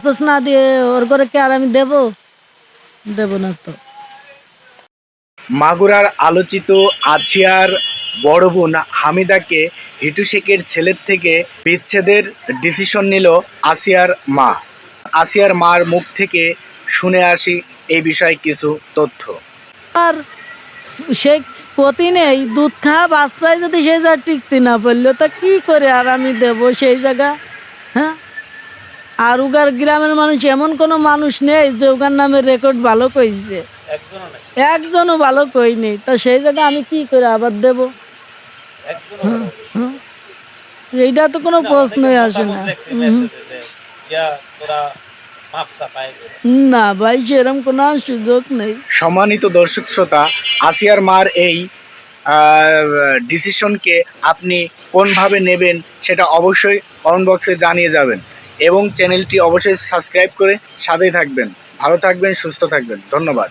খোঁজ না দিয়ে ওর ঘরে কে আর আমি দেব না তো। মাগুরার আলোচিত আসিয়ার বড় বোন হামিদাকে হিটু শেখের ছেলের থেকে বিচ্ছেদের ডিসিশন নিল আসিয়ার মা। আসিয়ার মার মুখ থেকে শুনে আসি এই বিষয়ে কিছু তথ্য। আর সে ক্ষতি নেই, দুধ খাওয়া বাচ্চায় যদি সেই জায়গা টিকতে না পারলো তা কি করে আর আমি দেব সেই জায়গা? হ্যাঁ, আর উগার গ্রামের মানুষ এমন কোনো মানুষ নেই যে উগার নামের রেকর্ড ভালো কইছে, একজনও ভালো কই নেই। তা সেই জায়গা আমি কি করে আবার দেব? হ্যাঁ, হ্যাঁ, এইটা তো কোনো প্রশ্নই আসে না। না ভাই, সেরকম কোনো সুযোগ নেই। সম্মানিত দর্শক শ্রোতা, আসিয়ার মার এই ডিসিশনকে আপনি কোনভাবে নেবেন সেটা অবশ্যই কমেন্ট বক্সে জানিয়ে যাবেন এবং চ্যানেলটি অবশ্যই সাবস্ক্রাইব করে সাথেই থাকবেন। ভালো থাকবেন, সুস্থ থাকবেন। ধন্যবাদ।